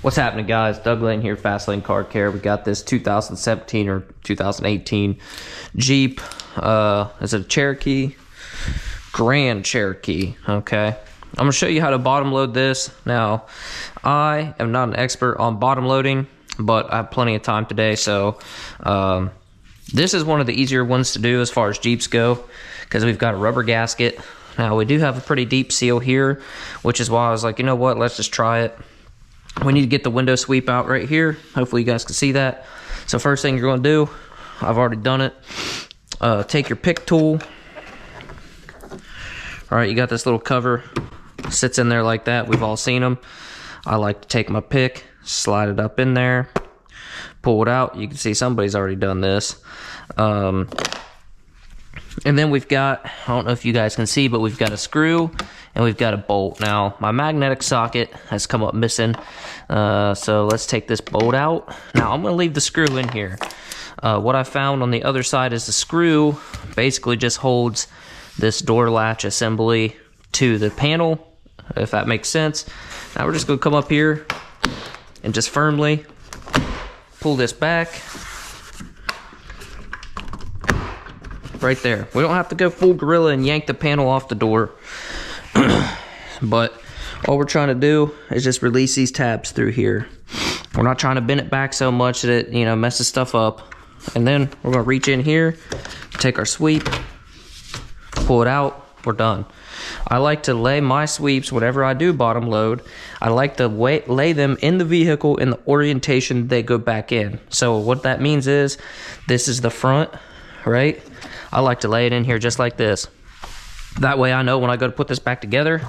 What's happening, guys? Doug Lane here, Fast Lane Car Care. We got this 2017 or 2018 Jeep. It's a Cherokee, Grand Cherokee, okay? I'm going to show you how to bottom load this. Now, I am not an expert on bottom loading, but I have plenty of time today, so this is one of the easier ones to do as far as Jeeps go, because we've got a rubber gasket. Now, we do have a pretty deep seal here, which is why I was like, you know what, let's just try it. We need to get the window sweep out right here. Hopefully you guys can see that. So first thing you're going to do, I've already done it. Take your pick tool. All right, you got this little cover. Sits in there like that. We've all seen them. I like to take my pick, slide it up in there, pull it out. You can see somebody's already done this. And then we've got, I don't know if you guys can see, but we've got a screw and we've got a bolt. Now, my magnetic socket has come up missing, so let's take this bolt out. Now, I'm going to leave the screw in here. What I found on the other side is the screw basically just holds this door latch assembly to the panel, if that makes sense. Now, we're just going to come up here and just firmly pull this back. Right there. We don't have to go full gorilla and yank the panel off the door. But all we're trying to do is just release these tabs through here. We're not trying to bend it back so much that it, you know, messes stuff up. And then we're going to reach in here, take our sweep, pull it out, we're done. I like to lay my sweeps, whatever I do bottom load, I like to lay them in the vehicle in the orientation they go back in. So what that means is, this is the front, right? I like to lay it in here just like this. That way I know when I go to put this back together,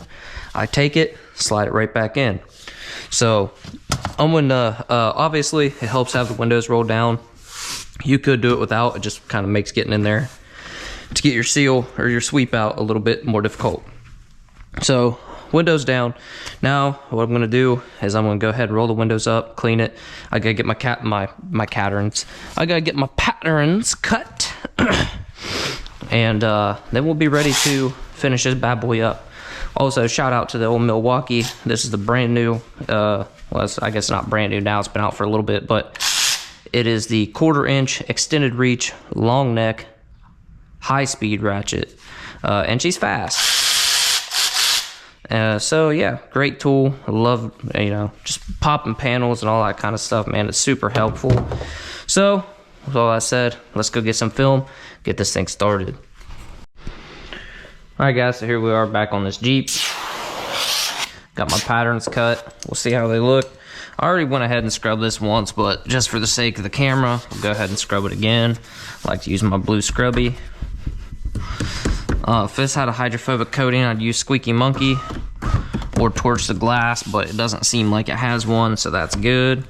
I take it, slide it right back in. So I'm gonna, obviously it helps have the windows rolled down. You could do it without, it just kind of makes getting in there to get your seal or your sweep out a little bit more difficult. So windows down. Now what I'm gonna do is I'm gonna go ahead and roll the windows up, clean it. I gotta get my patterns. I gotta get my patterns cut. And then we'll be ready to finish this bad boy up. Also, shout out to the old Milwaukee. This is the brand new, well, I guess not brand new now, it's been out for a little bit, but it is the 1/4 inch extended reach, long neck, high speed ratchet. And she's fast. So yeah, great tool. I love, you know, just popping panels and all that kind of stuff, man. It's super helpful. So, with all that said, let's go get some film, get this thing started. Alright guys, so here we are back on this Jeep. Got my patterns cut. We'll see how they look. I already went ahead and scrubbed this once, but just for the sake of the camera, we'll go ahead and scrub it again. I like to use my blue scrubby. If this had a hydrophobic coating, I'd use Squeaky Monkey or torch the glass, but it doesn't seem like it has one, so that's good.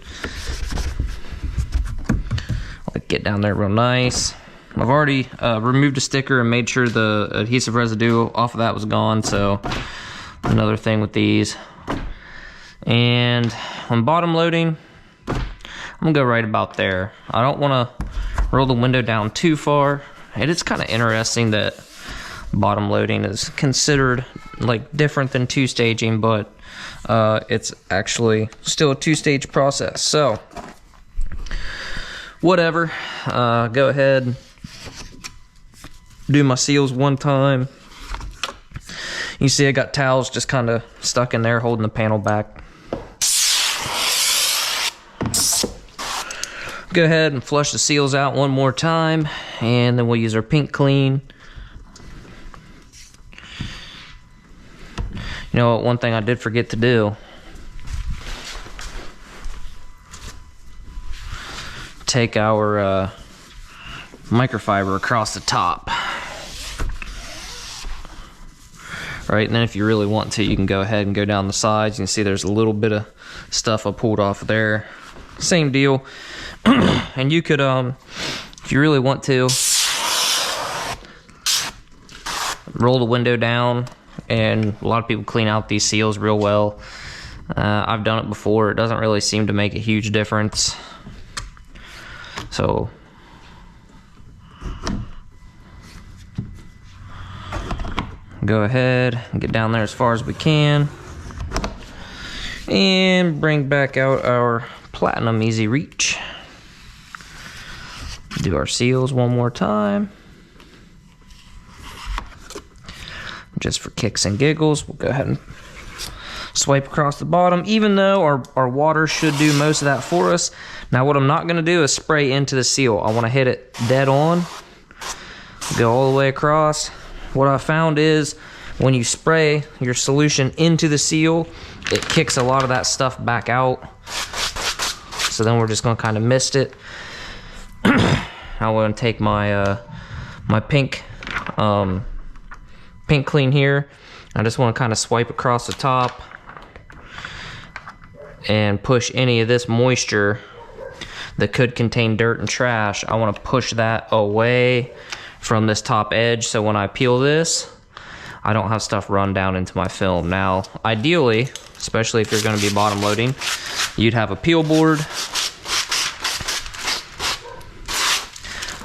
Get down there real nice. I've already removed a sticker and made sure the adhesive residue off of that was gone, so another thing with these. And when bottom loading, I'm gonna go right about there. I don't want to roll the window down too far. It is kind of interesting that bottom loading is considered like different than two-staging, but it's actually still a two-stage process. So whatever, go ahead, do my seals one time. You see I got towels just kind of stuck in there holding the panel back. Go ahead and flush the seals out one more time, and then we'll use our pink clean. You know what, one thing I did forget to do, take our microfiber across the top. Right, and then if you really want to, you can go ahead and go down the sides. You can see there's a little bit of stuff I pulled off of there. Same deal. And you could, if you really want to, roll the window down, and a lot of people clean out these seals real well. I've done it before. It doesn't really seem to make a huge difference. So go ahead and get down there as far as we can. And bring back out our Platinum Easy Reach. Do our seals one more time. Just for kicks and giggles, we'll go ahead and swipe across the bottom, even though our water should do most of that for us. Now what I'm not gonna do is spray into the seal. I wanna hit it dead on, go all the way across. What I found is when you spray your solution into the seal, it kicks a lot of that stuff back out. So then we're just gonna kind of mist it. I want to take my my pink clean here. I just want to kind of swipe across the top and push any of this moisture that could contain dirt and trash. I want to push that away from this top edge, so when I peel this, I don't have stuff run down into my film. Now, ideally, especially if you're going to be bottom loading, you'd have a peel board,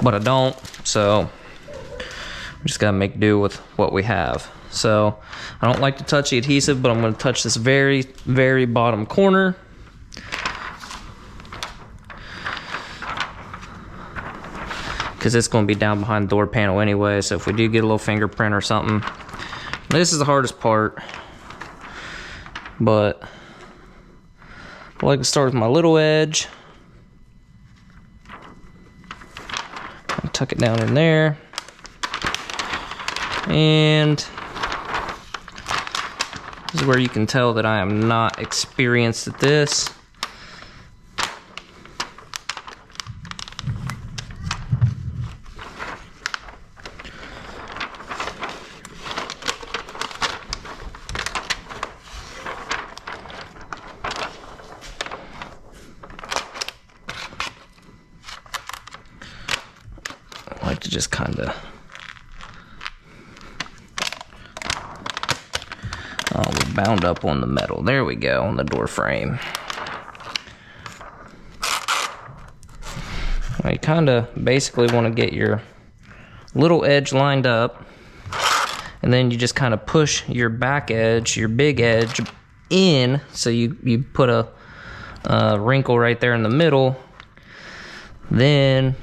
but I don't, so I'm just gotta make do with what we have. So I don't like to touch the adhesive, but I'm going to touch this very, very bottom corner. Because it's going to be down behind the door panel anyway, so if we do get a little fingerprint or something, this is the hardest part. But I like to start with my little edge. Tuck it down in there. And this is where you can tell that I am not experienced at this. I like to just kind of we're bound up on the metal. There we go, on the door frame. Now you kind of basically want to get your little edge lined up, and then you just kind of push your back edge, your big edge, in, so you put a wrinkle right there in the middle. Then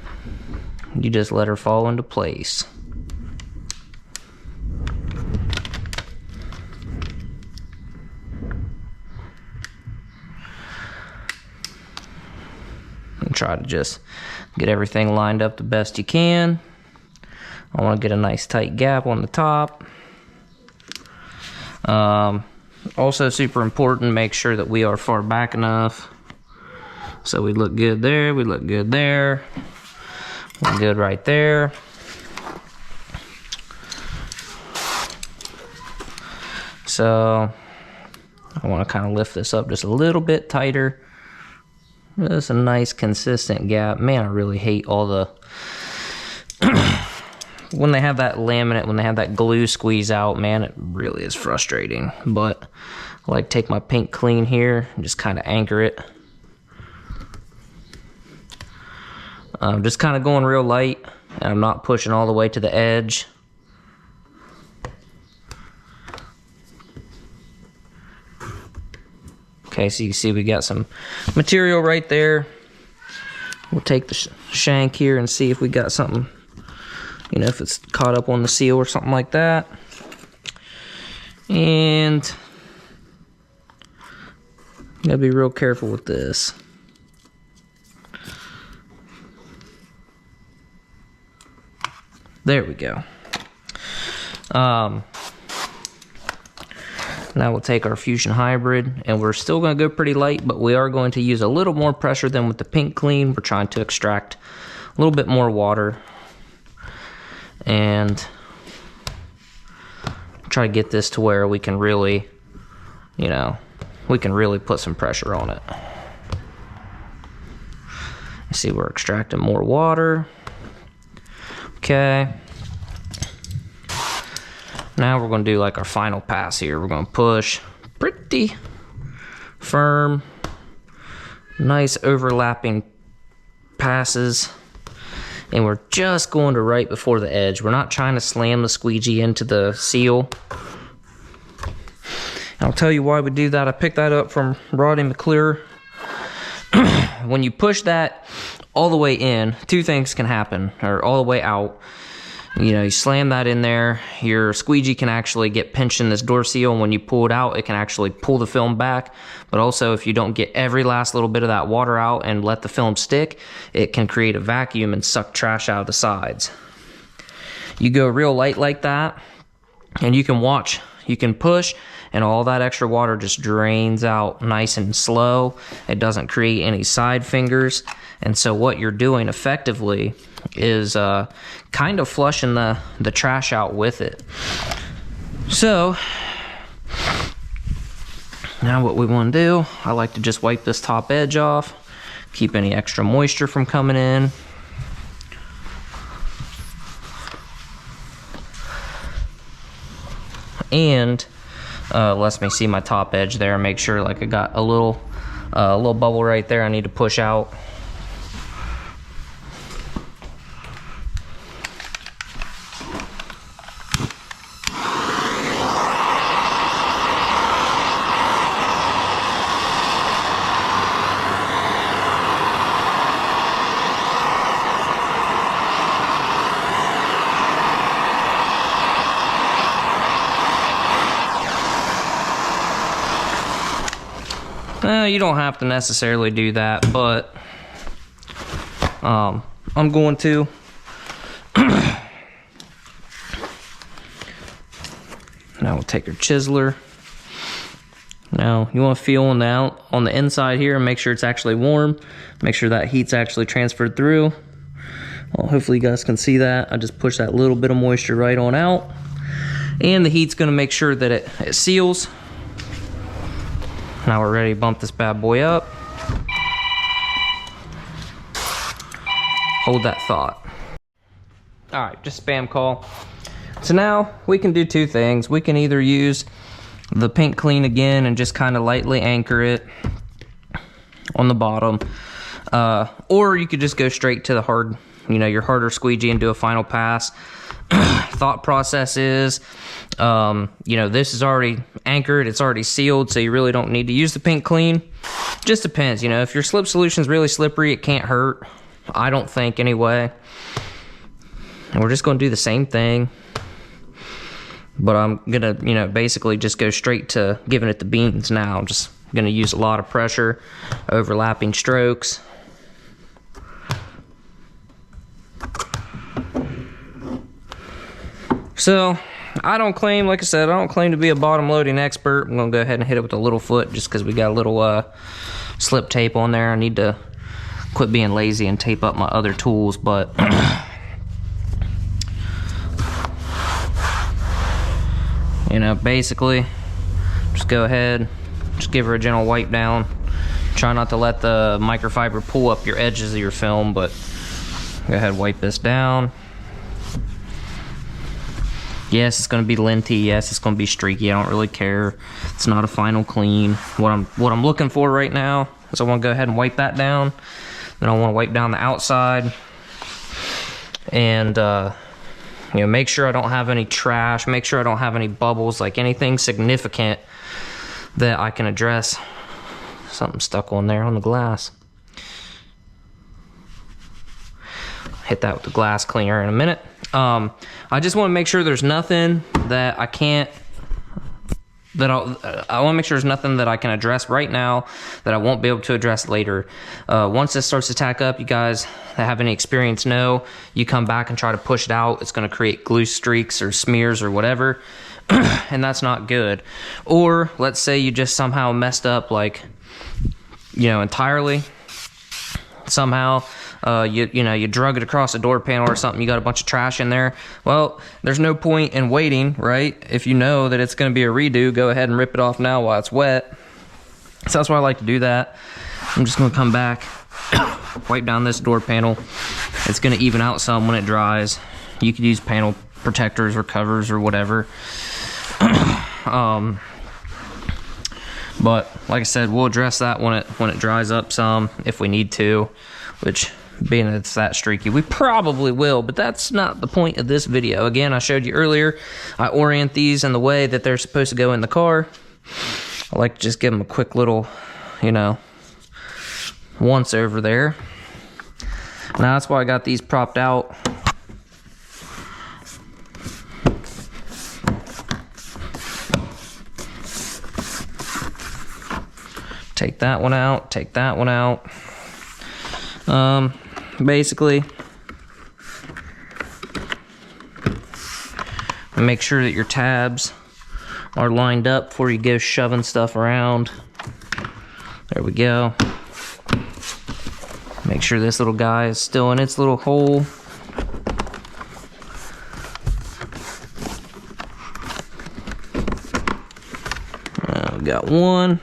you just let her fall into place. And try to just get everything lined up the best you can. I want to get a nice tight gap on the top. Also super important, make sure that we are far back enough so we look good there, we look good there, we're good right there. So I want to kind of lift this up just a little bit tighter. Just a nice consistent gap. Man, I really hate all the when they have that laminate, when they have that glue squeeze out, man, it really is frustrating. But I like to take my pink clean here and just kind of anchor it. I'm just kind of going real light, and I'm not pushing all the way to the edge. Okay, so you can see we got some material right there. We'll take the shank here and see if we got something, you know, if it's caught up on the seal or something like that. And gotta be real careful with this. There we go. Now we'll take our Fusion Hybrid, and we're still going to go pretty light, but we are going to use a little more pressure than with the pink clean. We're trying to extract a little bit more water and try to get this to where we can really, you know, we can really put some pressure on it. You see, we're extracting more water. Okay. Now we're going to do like our final pass here. We're going to push pretty firm, nice overlapping passes. And we're just going to right before the edge. We're not trying to slam the squeegee into the seal. I'll tell you why we do that. I picked that up from Roddy McClure. When you push that all the way in, two things can happen, or all the way out. You know, you slam that in there, your squeegee can actually get pinched in this door seal, and when you pull it out, it can actually pull the film back. But also, if you don't get every last little bit of that water out and let the film stick, it can create a vacuum and suck trash out of the sides. You go real light like that, and you can watch, you can push, and all that extra water just drains out nice and slow. It doesn't create any side fingers. And so what you're doing effectively is kind of flushing the trash out with it. So now what we want to do, I like to just wipe this top edge off, keep any extra moisture from coming in. And lets me see my top edge there, make sure like I got a little bubble right there I need to push out. You don't have to necessarily do that, but I'm going to. Now we'll take our chiseler. Now you want to feel on the inside here and make sure it's actually warm. Make sure that heat's actually transferred through. Well, hopefully you guys can see that. I just push that little bit of moisture right on out. And the heat's going to make sure that it seals. Now we're ready to bump this bad boy up. Hold that thought. All right, just spam call. So now we can do two things. We can either use the pink clean again and just kind of lightly anchor it on the bottom. Or you could just go straight to the hard, your harder squeegee and do a final pass. Thought process is, this is already anchored, it's already sealed, so you really don't need to use the pink clean. Just depends, if your slip solution is really slippery, it can't hurt. I don't think anyway. And we're just going to do the same thing. But I'm going to, basically just go straight to giving it the beans now. I'm just going to use a lot of pressure, overlapping strokes. So, I don't claim, like I said, I don't claim to be a bottom loading expert. I'm going to go ahead and hit it with a little foot just because we got a little slip tape on there. I need to quit being lazy and tape up my other tools, but basically just go ahead, just give her a gentle wipe down. Try not to let the microfiber pull up your edges of your film, but go ahead, wipe this down. Yes, it's going to be linty. Yes, it's going to be streaky. I don't really care. It's not a final clean. What I'm looking for right now is I want to go ahead and wipe that down. Then I want to wipe down the outside. And, make sure I don't have any trash. Make sure I don't have any bubbles, like anything significant that I can address. Something stuck on there on the glass. Hit that with the glass cleaner in a minute. I just want to make sure there's nothing that I can't, I want to make sure there's nothing that I can address right now that I won't be able to address later. Once this starts to tack up, you guys that have any experience know, you come back and try to push it out, it's going to create glue streaks or smears or whatever, and that's not good. Or let's say you just somehow messed up, like, entirely, somehow. You drug it across a door panel or something, you got a bunch of trash in there. Well, there's no point in waiting, right? If you know that it's going to be a redo, go ahead and rip it off now while it's wet. So that's why I like to do that. I'm just going to come back, wipe down this door panel. It's going to even out some when it dries. You could use panel protectors or covers or whatever. But like I said, we'll address that when it dries up some if we need to, which, being it's that streaky, we probably will, but that's not the point of this video. Again, I showed you earlier, I orient these in the way that they're supposed to go in the car. I like to just give them a quick little, you know, once over there. Now that's why I got these propped out. Take that one out, take that one out. Basically, make sure that your tabs are lined up before you go shoving stuff around. There we go. Make sure this little guy is still in its little hole. We got one.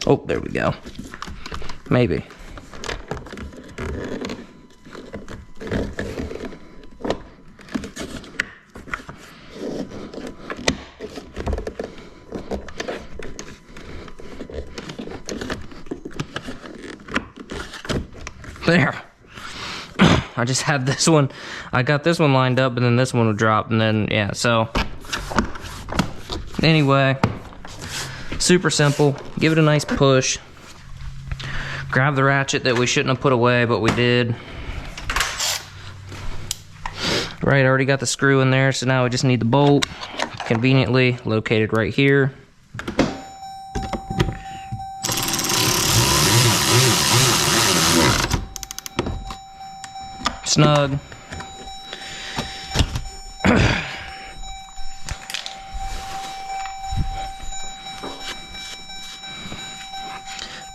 Oh, there we go. Maybe. There. I just had this one. I got this one lined up, and then this one would drop, and then, yeah, so. Anyway. Super simple. Give it a nice push. Grab the ratchet that we shouldn't have put away, but we did. Right, I already got the screw in there, so now we just need the bolt. Conveniently located right here. Snug.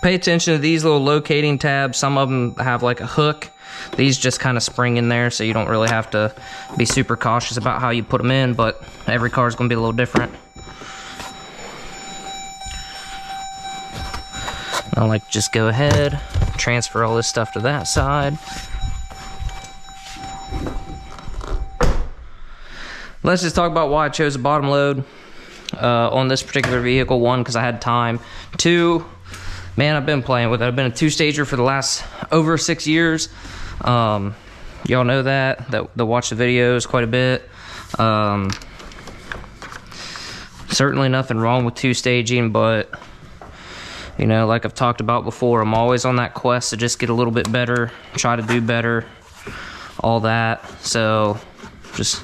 Pay attention to these little locating tabs. Some of them have like a hook. These just kind of spring in there, so you don't really have to be super cautious about how you put them in, but every car is going to be a little different. I like to just go ahead, transfer all this stuff to that side. Let's just talk about why I chose a bottom load on this particular vehicle. One, because I had time. Two, man, I've been playing with it. I've been a two-stager for the last over 6 years. Y'all know that watch the videos quite a bit. Certainly nothing wrong with two-staging, but, you know, like I've talked about before, I'm always on that quest to just get a little bit better, try to do better, all that. So, just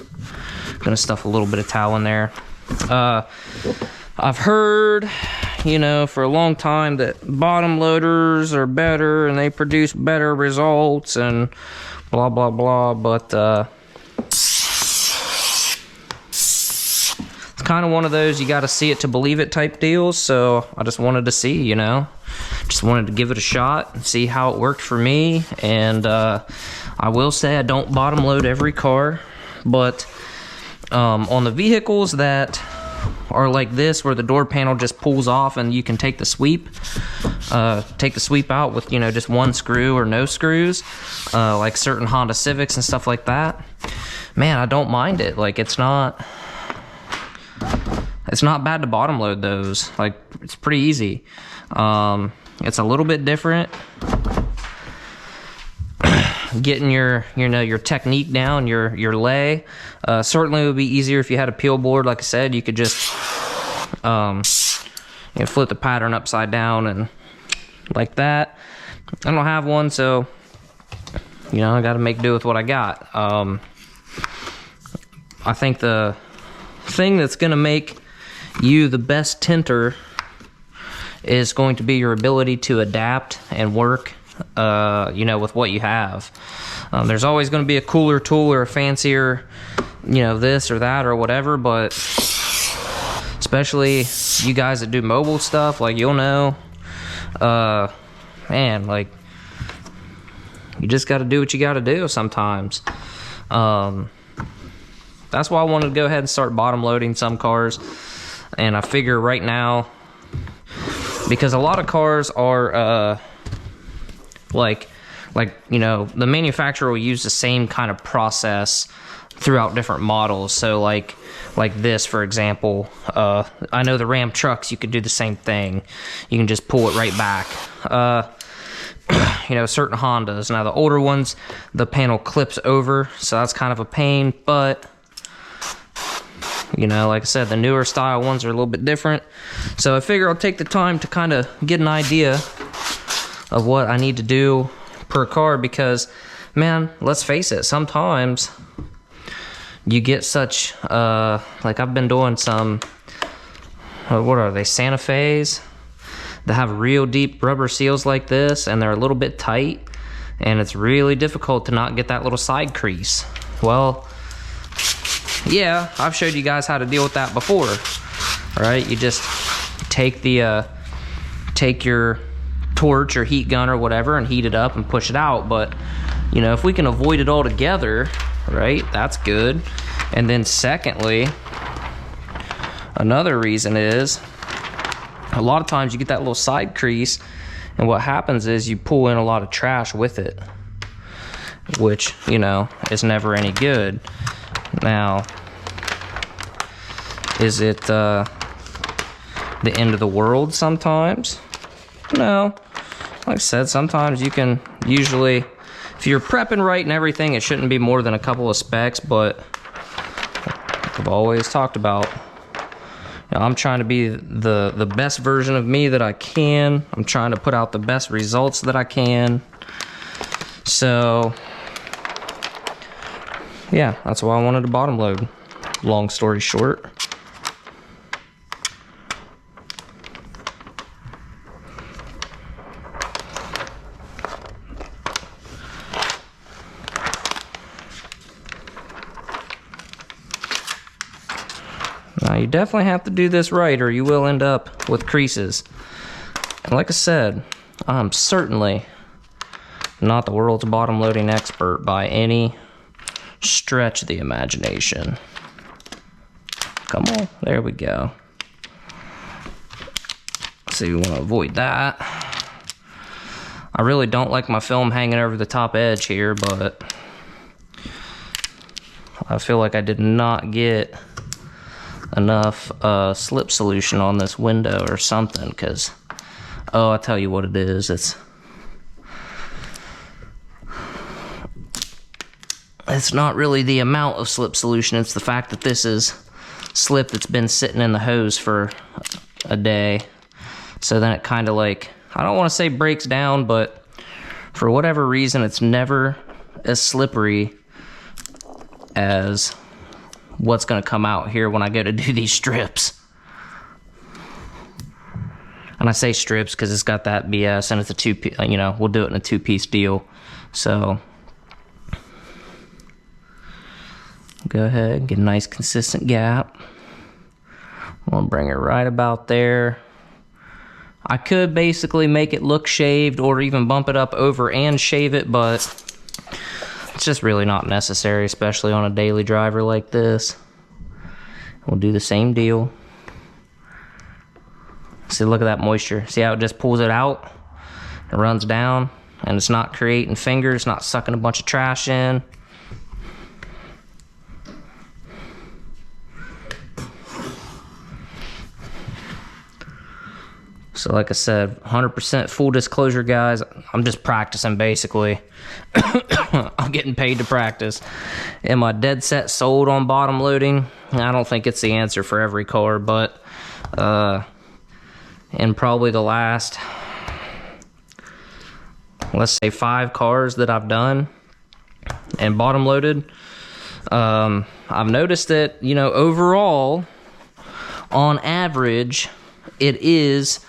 gonna stuff a little bit of towel in there. I've heard, you know, for a long time that bottom loaders are better and they produce better results and blah blah blah, but it's kind of one of those you got to see it to believe it type deals. So I just wanted to see, you know, just wanted to give it a shot and see how it worked for me. And I will say I don't bottom load every car, but on the vehicles that are like this, where the door panel just pulls off and you can take the sweep out with, you know, just one screw or no screws, like certain Honda Civics and stuff like that, man, I don't mind it. Like, it's not bad to bottom load those. Like, it's pretty easy. It's a little bit different getting your technique down, your lay. Certainly it would be easier if you had a peel board. Like I said, you could just flip the pattern upside down and like that. I don't have one, so I gotta make do with what I got. I think the thing that's gonna make you the best tinter is going to be your ability to adapt and work with what you have. There's always going to be a cooler tool or a fancier, this or that or whatever, but especially you guys that do mobile stuff, like, you'll know, man, like, you just got to do what you got to do sometimes. That's why I wanted to go ahead and start bottom loading some cars, and I figure right now, because a lot of cars are, the manufacturer will use the same kind of process throughout different models. So like this, for example, I know the Ram trucks, you could do the same thing. You can just pull it right back. you know, certain Hondas. Now the older ones, the panel clips over, so that's kind of a pain, but you know, like I said, the newer style ones are a little bit different. So I figure I'll take the time to kind of get an idea of what I need to do per car, because man, let's face it, sometimes you get such like I've been doing some, what are they, Santa Fe's that have real deep rubber seals like this, and they're a little bit tight, and it's really difficult to not get that little side crease. Well, yeah, I've showed you guys how to deal with that before. All right, you just take the take your torch or heat gun or whatever and heat it up and push it out. But you know, if we can avoid it altogether, right, that's good. And then secondly, another reason is a lot of times you get that little side crease, and what happens is you pull in a lot of trash with it, which, you know, is never any good. Now, is it the end of the world sometimes? No. Like I said, sometimes you can usually, if you're prepping right and everything, it shouldn't be more than a couple of specks, but I've always talked about, you know, I'm trying to be the best version of me that I can. I'm trying to put out the best results that I can. So yeah, that's why I wanted to bottom load. Long story short. Now you definitely have to do this right, or you will end up with creases. And like I said, I'm certainly not the world's bottom loading expert by any stretch of the imagination. Come on, there we go. So you want to avoid that. I really don't like my film hanging over the top edge here, but I feel like I did not get enough slip solution on this window or something, because oh, I'll tell you what it is. It's not really the amount of slip solution, it's the fact that this is slip that's been sitting in the hose for a day. So then it kind of, like, I don't want to say breaks down, but for whatever reason it's never as slippery as what's going to come out here when I go to do these strips. And I say strips because it's got that BS, and it's a two-piece, you know, we'll do it in a two-piece deal. So go ahead and get a nice consistent gap. I'm gonna bring it right about there. I could basically make it look shaved or even bump it up over and shave it, but it's just really not necessary, especially on a daily driver like this. We'll do the same deal. See, look at that moisture. See how it just pulls it out? It runs down, and it's not creating fingers, not sucking a bunch of trash in. So like I said, 100% full disclosure, guys, I'm just practicing basically. I'm getting paid to practice. Am I dead set sold on bottom loading? I don't think it's the answer for every car, but in probably the last, let's say 5 cars that I've done and bottom loaded, I've noticed that, you know, overall, on average, it is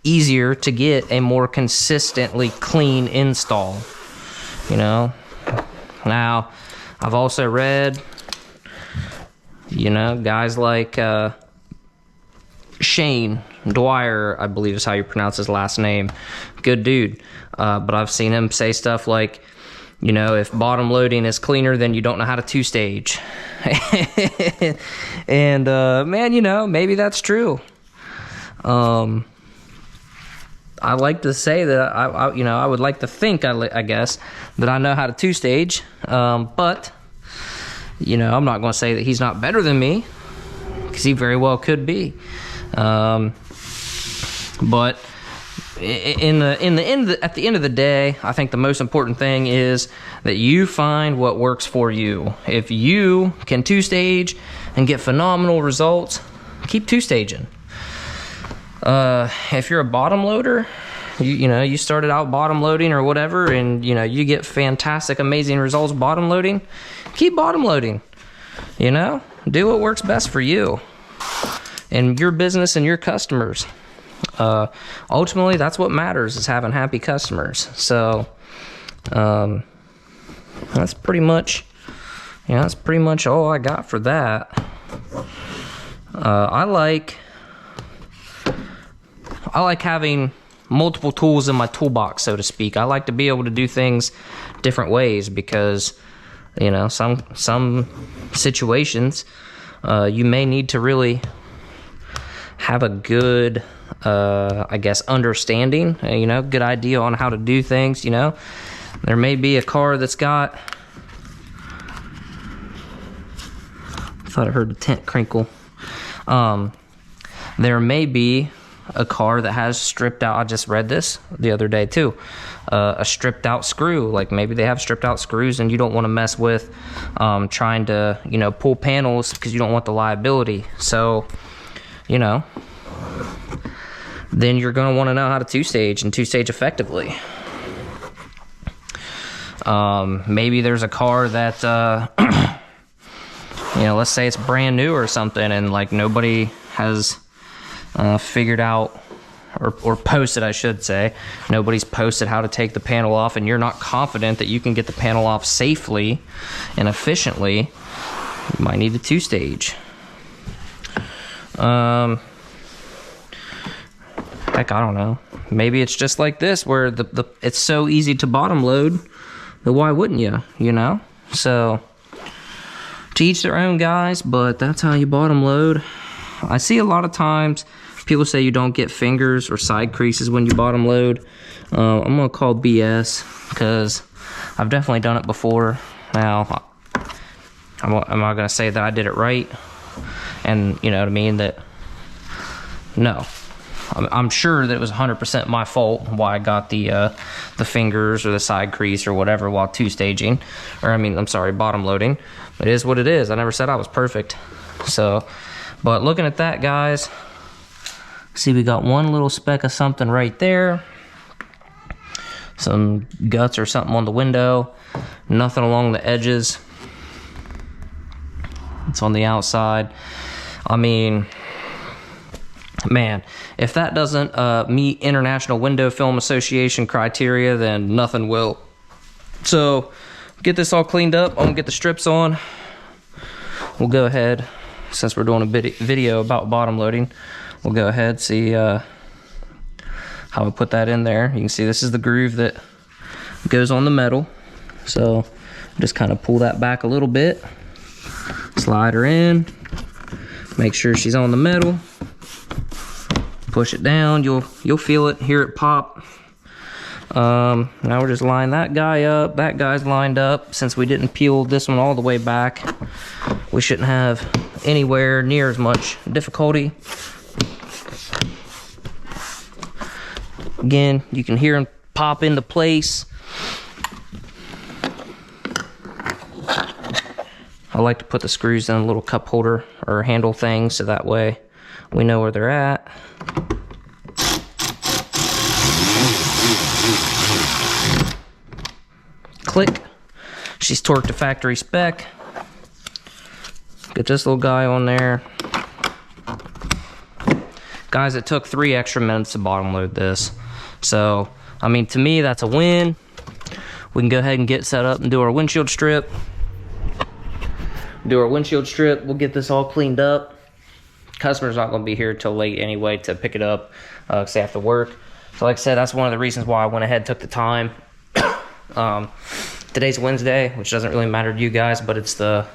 easier to get a more consistently clean install, you know. Now, I've also read, you know, guys like Shane Dwyer, I believe is how you pronounce his last name. Good dude. But I've seen him say stuff like, you know, if bottom loading is cleaner, then you don't know how to two-stage. And, man, you know, maybe that's true. I like to say that I you know, I would like to think, I guess, that I know how to two-stage, but, you know, I'm not going to say that he's not better than me, because he very well could be. But at the end of the day, I think the most important thing is that you find what works for you. If you can two-stage and get phenomenal results, keep two-staging. If you're a bottom loader, you started out bottom loading or whatever, and you get fantastic, amazing results bottom loading, keep bottom loading. Do what works best for you and your business and your customers. Ultimately, that's what matters, is having happy customers. So that's pretty much all I got for that. I like having multiple tools in my toolbox, so to speak. I like to be able to do things different ways, because some situations you may need to really have a good understanding, good idea on how to do things. There may be a car that's got, I thought I heard the tint crinkle. There may be a car that has stripped out, I just read this the other day too, a stripped out screw. Like maybe they have stripped out screws and you don't want to mess with trying to pull panels, because you don't want the liability. So then you're going to want to know how to two-stage and two-stage effectively. Maybe there's a car that let's say it's brand new or something, and like nobody has figured out, or posted, I should say, nobody's posted how to take the panel off, and you're not confident that you can get the panel off safely and efficiently. You might need a two-stage. Heck, I don't know. Maybe it's just like this, where it's so easy to bottom load that why wouldn't you? So to each their own, guys, but that's how you bottom load. I see a lot of times people say you don't get fingers or side creases when you bottom load. I'm gonna call BS, because I've definitely done it before. Now, am I gonna say that I did it right? And you know what I mean? That no, I'm sure that it was 100% my fault why I got the fingers or the side crease or whatever while two-staging, or I'm sorry, bottom loading. It is what it is. I never said I was perfect. So, but looking at that, guys, see, we got one little speck of something right there, some guts or something on the window, nothing along the edges. It's on the outside. Man, if that doesn't meet International Window Film Association criteria, then nothing will. So, get this all cleaned up. I'm gonna get the strips on. We'll go ahead, since we're doing a video about bottom loading, we'll go ahead, see how I put that in there. You can see this is the groove that goes on the metal. So, just kind of pull that back a little bit, slide her in, make sure she's on the metal. Push it down, you'll feel it, hear it pop. Now we're just lining that guy up. That guy's lined up. Since we didn't peel this one all the way back, we shouldn't have anywhere near as much difficulty. Again, you can hear him pop into place. I like to put the screws in a little cup holder or handle thing, so that way we know where they're at. Click. She's torqued to factory spec. Get this little guy on there. Guys, it took 3 extra minutes to bottom load this. So, to me, that's a win. We can go ahead and get set up and do our windshield strip. We'll get this all cleaned up. Customer's not going to be here till late anyway to pick it up, because they have to work. So like I said, that's one of the reasons why I went ahead and took the time. Today's Wednesday, which doesn't really matter to you guys, but it's the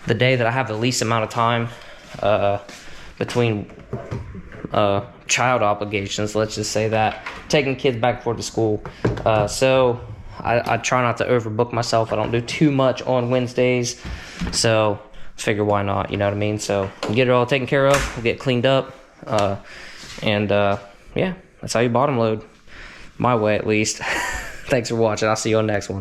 day that I have the least amount of time between child obligations, let's just say that, taking kids back and forth to school. So I try not to overbook myself. I don't do too much on Wednesdays, so figure why not, you know what I mean? So we'll get it all taken care of, we'll get cleaned up, and yeah, that's how you bottom load. My way at least. Thanks for watching. I'll see you on the next one.